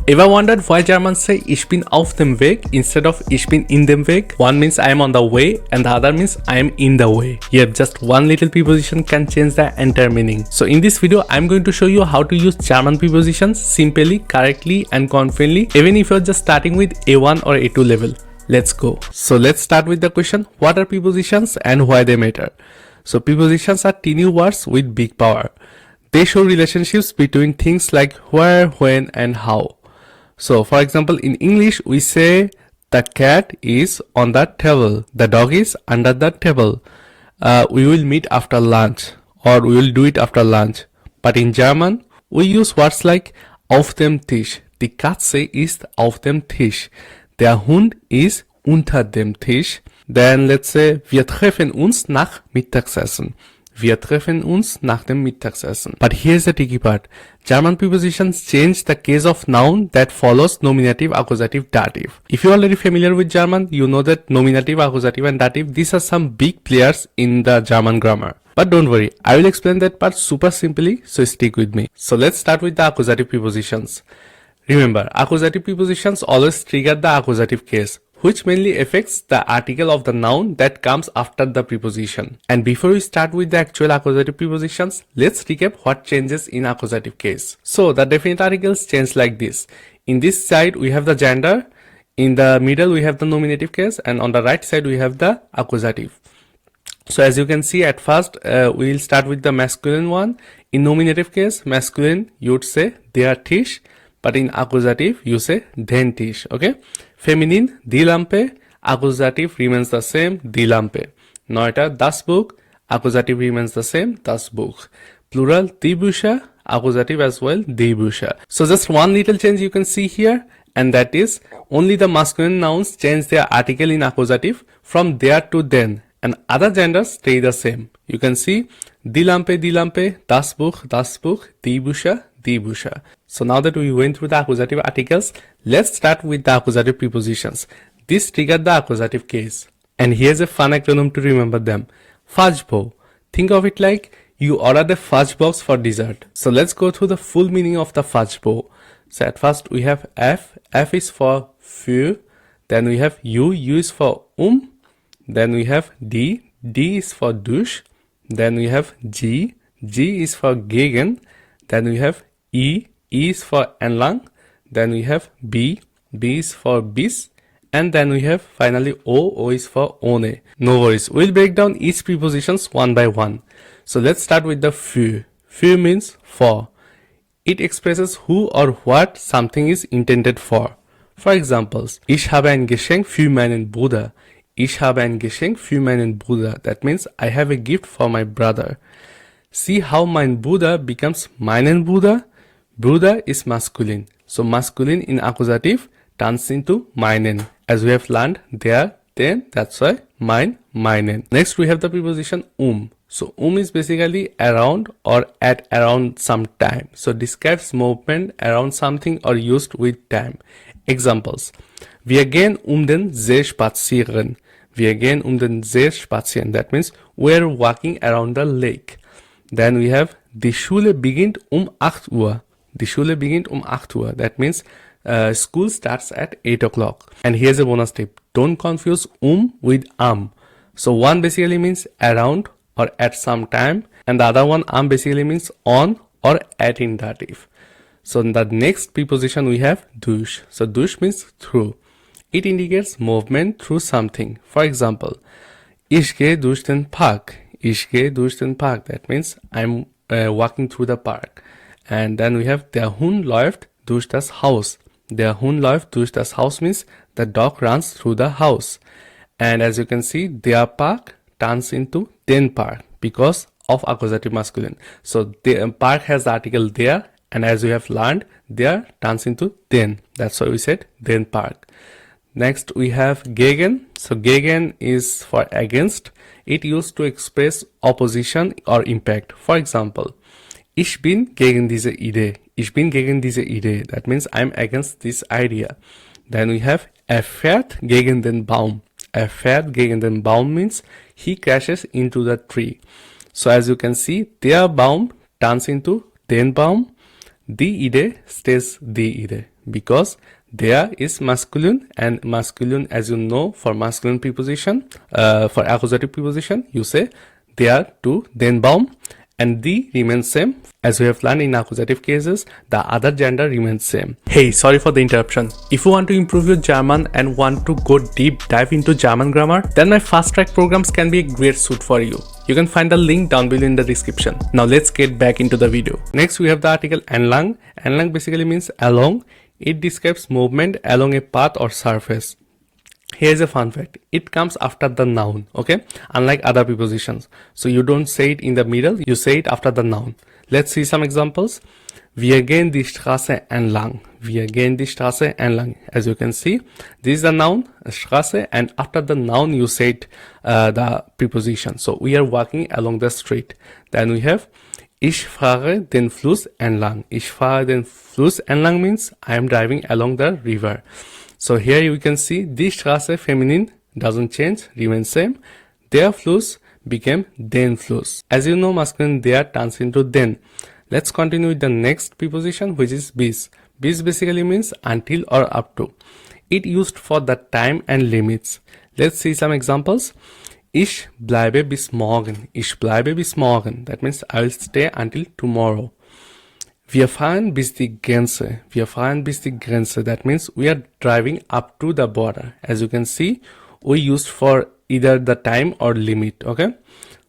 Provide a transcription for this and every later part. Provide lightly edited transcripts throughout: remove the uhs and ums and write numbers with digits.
Ever wondered why Germans say ich bin auf dem Weg instead of ich bin in dem Weg? One means I am on the way and the other means I am in the way. Yep, just one little preposition can change the entire meaning. So in this video, I am going to show you how to use German prepositions simply, correctly and confidently, even if you're just starting with A1 or A2 level. Let's go. So let's start with the question, what are prepositions and why they matter? So prepositions are teeny words with big power. They show relationships between things like where, when and how. So for example, in English we say the cat is on the table, the dog is under the table, we will meet after lunch, or we will do it after lunch. But in German we use words like auf dem Tisch, die Katze ist auf dem Tisch, der Hund ist unter dem Tisch. Then let's say wir treffen uns nach Mittagessen. Wir treffen uns nach dem Mittagessen. But here's the tricky part. German prepositions change the case of noun that follows nominative, accusative, dative. If you're already familiar with German, you know that nominative, accusative and dative, these are some big players in the German grammar. But don't worry, I will explain that part super simply, so stick with me. So let's start with the accusative prepositions. Remember, accusative prepositions always trigger the accusative case, which mainly affects the article of the noun that comes after the preposition. And before we start with the actual accusative prepositions, let's recap what changes in accusative case. So the definite articles change like this. In this side we have the gender, in the middle we have the nominative case, and on the right side we have the accusative. So as you can see, at first we will start with the masculine one. In nominative case, masculine, you would say der Tisch, but in accusative you say den Tisch. Okay, feminine die Lampe, accusative remains the same, die Lampe. Neuter das Buch, accusative remains the same, das Buch. Plural die Bücher, accusative as well, die Bücher. So just one little change you can see here, and that is only the masculine nouns change their article in accusative from there to then, and other genders stay the same. You can see die Lampe, das Buch, die Bücher, die Bücher. So now that we went through the accusative articles, let's start with the accusative prepositions. This triggered the accusative case. And here's a fun acronym to remember them. Fudge bowl. Think of it like you ordered a fudge box for dessert. So let's go through the full meaning of the fudge bowl. So at first we have F is for für, then we have U is for then we have D is for durch, then we have G is for gegen, then we have E is for entlang, then we have B is for bis, and then we have finally O is for ohne. No worries, we'll break down each prepositions one by one. So let's start with the für. Für means for. It expresses who or what something is intended for. For examples, ich habe ein Geschenk für meinen Bruder. Ich habe ein Geschenk für meinen Bruder. That means I have a gift for my brother. See how mein Bruder becomes meinen Bruder? Bruder is masculine. So masculine in accusative turns into meinen. As we have learned there, then that's why meinen. Next we have the preposition So is basically around or at around some time. So describes movement around something or used with time. Examples. Wir gehen den See spazieren. Wir gehen den See spazieren. That means we're walking around the lake. Then we have die Schule beginnt 8 Uhr. Die Schule beginnt 8 Uhr. That means school starts at 8 o'clock. And here's a bonus tip. Don't confuse with So one basically means around or at some time, and the other one basically means on or at in dative. So in the next preposition we have durch. So durch means through. It indicates movement through something. For example, ich gehe durch den Park. Ich gehe durch den Park. That means I'm walking through the park. And then we have der Hund läuft durch das Haus. Der Hund läuft durch das Haus means the dog runs through the house. And as you can see, der Park turns into den Park because of accusative masculine. So the park has the article der, and as we have learned, der turns into den. That's why we said den Park. Next we have gegen. So gegen is for against. It used to express opposition or impact. For example, ich bin gegen diese Idee. Ich bin gegen diese Idee. That means I'm against this idea. Then we have fährt gegen den Baum. Fährt gegen den Baum means he crashes into the tree. So as you can see, der Baum turns into den Baum. Die Idee stays die Idee. because there is masculine, and masculine, as you know, for masculine preposition, for accusative preposition, you say there to den Baum, and the remains same. As we have learned in accusative cases, the other gender remains same. Hey, sorry for the interruption. If you want to improve your German and want to go deep dive into German grammar, then my fast track programs can be a great suit for you. You can find the link down below in the description. Now let's get back into the video. Next we have the article entlang. Entlang basically means along. It describes movement along a path or surface. Here's a fun fact. It comes after the noun, okay? Unlike other prepositions. So you don't say it in the middle, you say it after the noun. Let's see some examples. Wir gehen die Straße entlang. Wir gehen die Straße entlang. As you can see, this is the noun, Straße, and after the noun you said the preposition. So we are walking along the street. Then we have Ich fahre den Fluss entlang. Ich fahre den Fluss entlang means I am driving along the river. So here you can see die Straße feminine doesn't change, remains same. Der Fluss became den Fluss. As you know, masculine der turns into den. Let's continue with the next preposition, which is bis. Bis basically means until or up to. It used for the time and limits. Let's see some examples. Ich bleibe bis morgen. Ich bleibe bis morgen. That means I will stay until tomorrow. Wir fahren bis die Grenze. Wir fahren bis die Grenze. That means we are driving up to the border. As you can see, we used for either the time or limit, okay?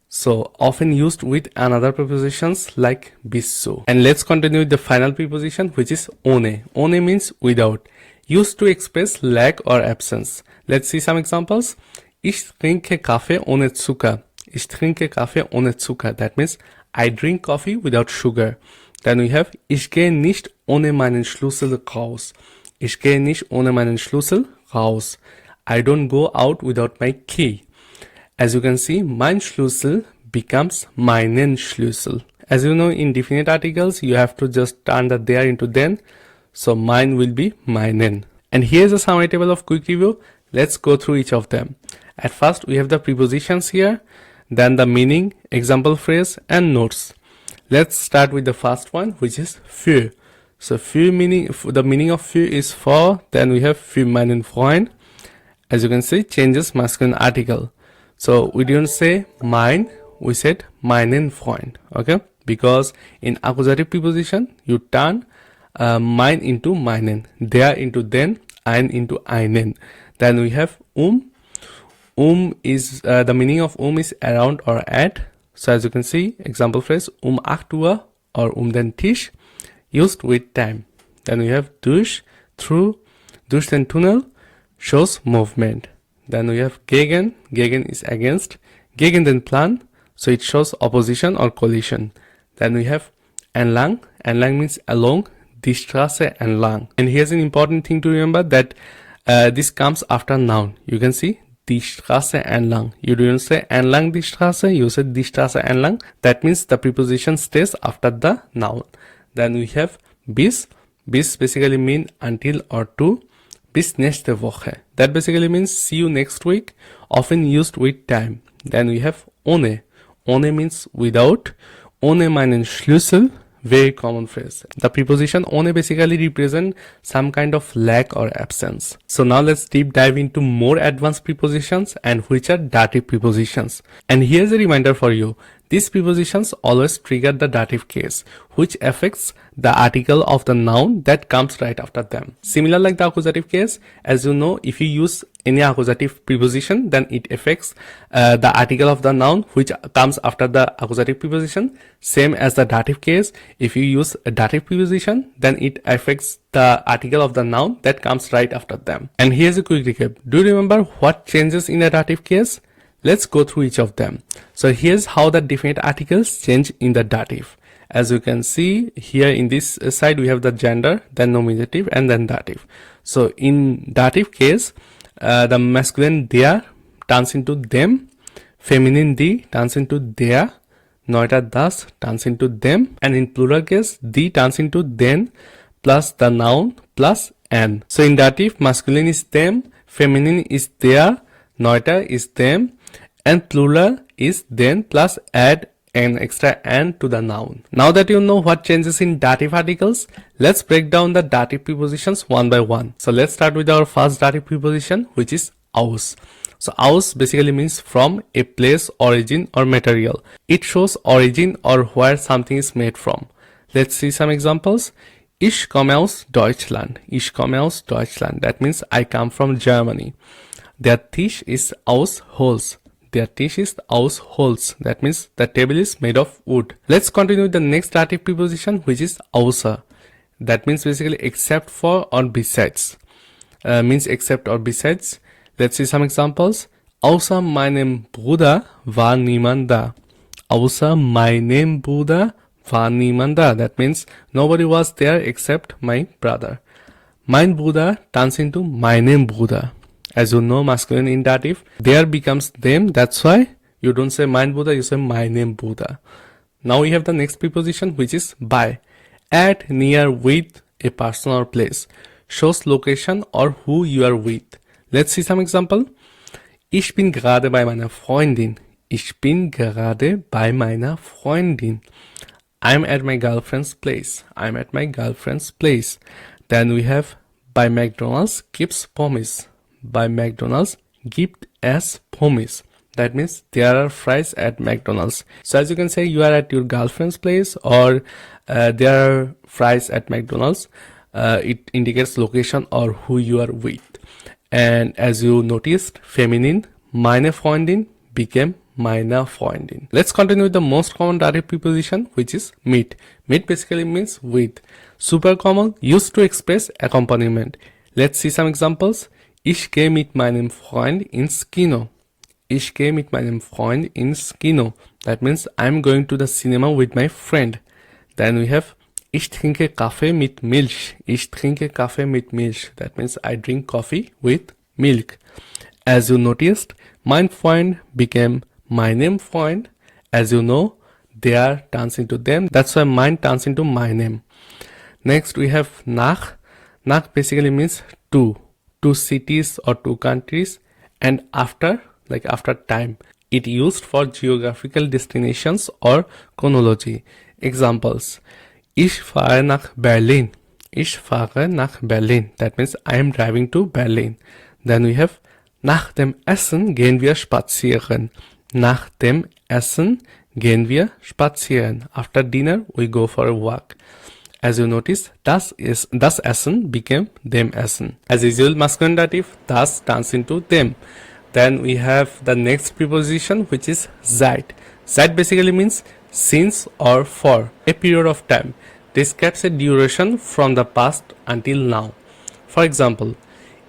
So often used with another prepositions like bis so. And let's continue with the final preposition, which is ohne. Ohne means without. Used to express lack or absence. Let's see some examples. Ich trinke Kaffee ohne Zucker. Ich trinke Kaffee ohne Zucker. That means I drink coffee without sugar. Then we have Ich gehe nicht ohne meinen Schlüssel raus. Ich gehe nicht ohne meinen Schlüssel raus. I don't go out without my key. As you can see, mein Schlüssel becomes meinen Schlüssel. As you know, in definite articles, you have to just turn the there into den. So mine will be meinen. And here's a summary table of quick review. Let's go through each of them. At first, we have the prepositions here, then the meaning, example phrase, and notes. Let's start with the first one, which is für. So für meaning, the meaning of für is for, then we have für meinen Freund. As you can see, changes masculine article. So we didn't say mein, we said meinen Freund, okay? Because in accusative preposition, you turn mein into meinen, der into den, ein into einen. Then we have is the meaning of is around or at. So as you can see, example phrase 8 Uhr or den Tisch, used with time. Then we have durch, through, durch den Tunnel, shows movement. Then we have gegen, gegen is against, gegen den Plan, so it shows opposition or collision. Then we have entlang, entlang means along, die Straße entlang. And here's an important thing to remember that this comes after noun. You can see die Straße entlang. You don't say entlang die Straße, you say die Straße entlang. That means the preposition stays after the noun. Then we have bis. Bis basically mean until or to. Bis nächste Woche. That basically means see you next week, often used with time. Then we have ohne. Ohne means without. Ohne meinen Schlüssel. Very common phrase. The preposition ohne basically represent some kind of lack or absence. So now let's deep dive into more advanced prepositions, and which are dative prepositions. And here's a reminder for you. These prepositions always trigger the dative case, which affects the article of the noun that comes right after them. Similar like the accusative case, as you know, if you use any accusative preposition, then it affects the article of the noun which comes after the accusative preposition. Same as the dative case, if you use a dative preposition, then it affects the article of the noun that comes right after them. And here's a quick recap. Do you remember what changes in the dative case? Let's go through each of them. So here's how the definite articles change in the dative. As you can see here in this side, we have the gender, then nominative, and then dative. So in dative case, the masculine der turns into them, feminine die turns into der, neuter das turns into them, and in plural case, die turns into den plus the noun plus an. So in dative, masculine is them, feminine is der, neuter is them, and plural is den plus add an extra "and" to the noun. Now that you know what changes in dative articles, let's break down the dative prepositions one by one. So let's start with our first dative preposition, which is aus. So aus basically means from, a place, origin or material. It shows origin or where something is made from. Let's see some examples. Ich komme aus Deutschland. Ich komme aus Deutschland. That means I come from Germany. Der Tisch ist aus Holz. Der Tisch ist aus Holz. That means the table is made of wood. Let's continue with the next dative preposition, which is außer. That means basically except for or besides. Means except or besides. Let's see some examples. Außer meinem Bruder war niemand da. Außer meinem Bruder war niemand da. That means nobody was there except my brother. Mein Bruder turns into meinem Bruder. As you know, masculine in dative, there becomes them. That's why you don't say mein Bruder, you say meinem Bruder. Now we have the next preposition, which is by. At, near, with a person or place. Shows location or who you are with. Let's see some example. Ich bin gerade bei meiner Freundin. Ich bin gerade bei meiner Freundin. I'm at my girlfriend's place. I'm at my girlfriend's place. Then we have bei McDonald's gibt's Pommes. By McDonald's gibt es Pommes. That means there are fries at McDonald's. So as you can say, you are at your girlfriend's place or there are fries at McDonald's. It indicates location or who you are with. And as you noticed, feminine, meine Freundin became meine Freundin. Let's continue with the most common dative preposition, which is mit. Mit basically means with. Super common, used to express accompaniment. Let's see some examples. Ich gehe mit meinem Freund ins Kino. Ich gehe mit meinem Freund ins Kino. That means I'm going to the cinema with my friend. Then we have ich trinke Kaffee mit Milch. Ich trinke Kaffee mit Milch. That means I drink coffee with milk. As you noticed, mein Freund became meinem Freund. As you know, there turns into them. That's why mine turns into meinem. Next we have nach. Nach basically means to. Two cities or two countries, and after, like after time. It used for geographical destinations or chronology. Examples. Ich fahre nach Berlin. Ich fahre nach Berlin. That means I am driving to Berlin. Then we have nach dem Essen gehen wir spazieren. Nach dem Essen gehen wir spazieren. After dinner we go for a walk. As you notice, das Essen became dem Essen. As usual, masculine dative, das turns into them. Then we have the next preposition, which is seit. Seit basically means since or for a period of time. Describes a duration from the past until now. For example,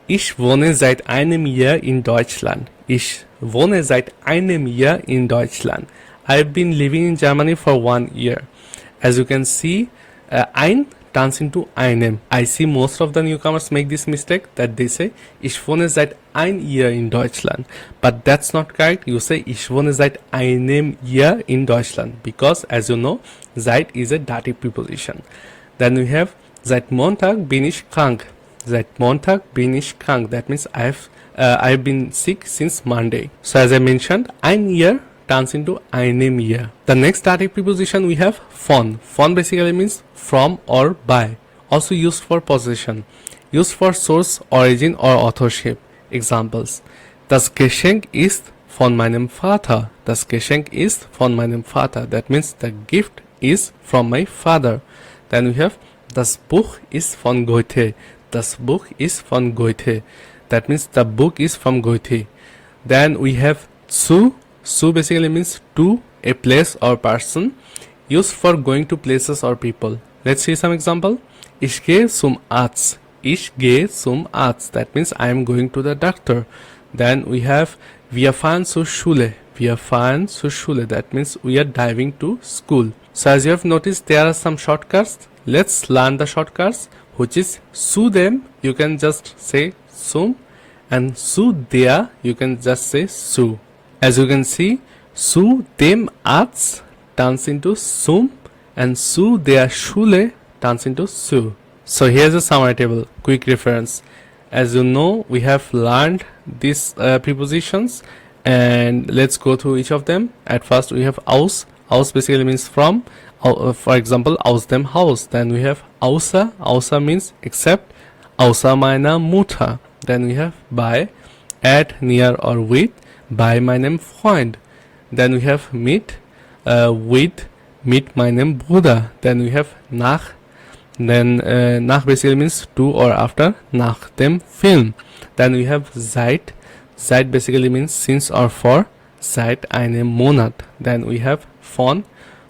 ich wohne seit einem Jahr in Deutschland. Ich wohne seit einem Jahr in Deutschland. I've been living in Germany for 1 year. As you can see, ein turns into einem. I see most of the newcomers make this mistake that they say, ich wohne seit ein Jahr in Deutschland. But that's not correct. You say, ich wohne seit einem Jahr in Deutschland. Because, as you know, seit is a dative preposition. Then we have, seit Montag bin ich krank. Seit Montag bin ich krank. That means I've been sick since Monday. So as I mentioned, ein Jahr turns into einem Jahr. The next dative preposition we have von. Von basically means from or by. Also used for possession. Used for source, origin or authorship. Examples. Das Geschenk ist von meinem Vater. Das Geschenk ist von meinem Vater. That means the gift is from my father. Then we have das Buch ist von Goethe. Das Buch ist von Goethe. That means the book is from Goethe. Then we have zu. Zu basically means to, a place or person, used for going to places or people. Let's see some example. Ich gehe zum Arzt. Ich gehe zum Arzt. That means I am going to the doctor. Then we have wir fahren zur Schule. Wir fahren zur Schule. That means we are driving to school. So as you have noticed, there are some shortcuts. Let's learn the shortcuts, which is zu them, you can just say zum, and zu der, you can just say zu. As you can see, zu dem Arzt turns into zum, and zu der Schule turns into zu. So here's a summary table, quick reference. As you know, we have learned these prepositions, and let's go through each of them. At first we have aus. Aus basically means from. For example, aus dem Haus. Then we have außer. Außer means except. Außer meiner Mutter. Then we have bei, at, near or with. Bei meinem Freund. Then we have mit, mit meinem Bruder. Then we have nach. Then nach basically means to or after. Nach dem Film. Then we have seit. Seit basically means since or for. Seit einem Monat. Then we have von.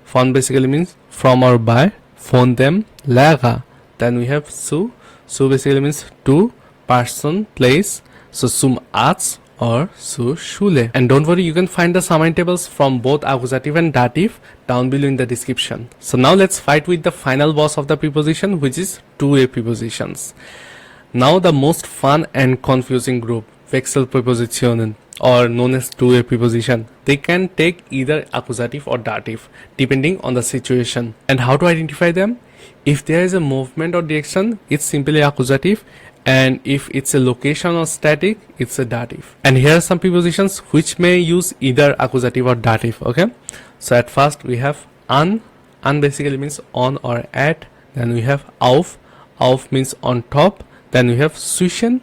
Von basically means from or by. Von dem Lehrer. Then we have zu. Zu basically means to, person, place. So zum Arzt or zur Schule. And don't worry, you can find the summary tables from both accusative and dative down below in the description. So now let's fight with the final boss of the preposition, which is two-way prepositions. Now the most fun and confusing group, Wechsel Prepositionen, or known as two-way preposition. They can take either accusative or dative depending on the situation. And how to identify them? If there is a movement or direction, it's simply accusative, and if it's a location or static, it's a dative. And here are some prepositions which may use either accusative or dative. Okay, so at first we have an basically means on or at. Then we have auf means on top. Then we have zwischen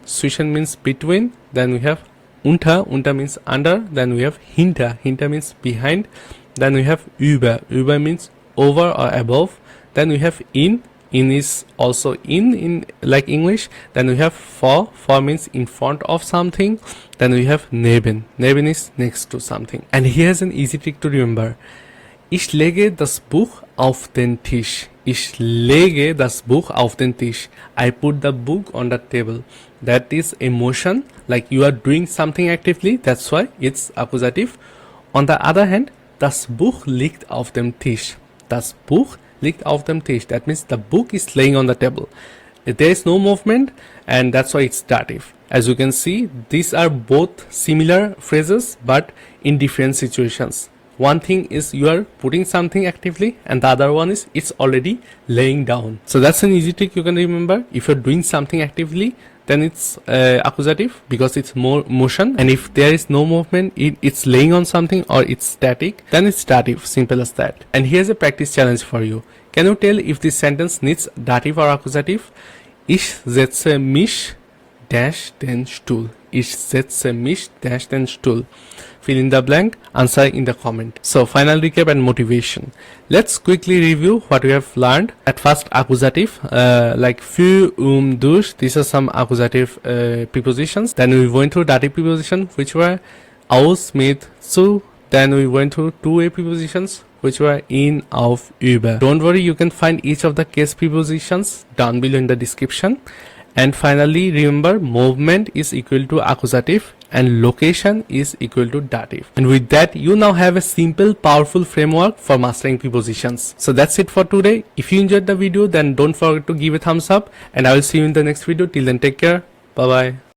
means between. Then we have unter means under. Then we have hinter means behind. Then we have über means over or above. Then we have in is also in like English. Then we have for means in front of something. Then we have neben is next to something. And here's an easy trick to remember. Ich lege das Buch auf den Tisch. Ich lege das Buch auf den Tisch. I put the book on the table. That is a motion, like you are doing something actively. That's why it's accusative. On the other hand, das Buch liegt auf dem Tisch. Das Buch liegt auf dem Tisch. That means the book is laying on the table. There is no movement, and that's why it's dative. As you can see, these are both similar phrases but in different situations. One thing is you are putting something actively, and the other one is it's already laying down. So that's an easy trick you can remember. If you're doing something actively, then it's accusative because it's more motion, and if there is no movement, it's laying on something or it's static, then it's dative. Simple as that. And here's a practice challenge for you. Can you tell if this sentence needs dative or accusative? Ich setze mich dash den Stuhl. Ich setze mich dash den Stuhl. Fill in the blank, answer in the comment. So final recap and motivation. Let's quickly review what we have learned. At first, accusative, like für, durch. These are some accusative prepositions. Then we went through dative preposition, which were aus, mit, zu. Then we went through two-way prepositions, which were in, auf, über. Don't worry, you can find each of the case prepositions down below in the description. And finally, remember, movement is equal to accusative and location is equal to dative. And with that, you now have a simple, powerful framework for mastering prepositions. So that's it for today. If you enjoyed the video, then don't forget to give a thumbs up, and I will see you in the next video. Till then, take care. Bye bye.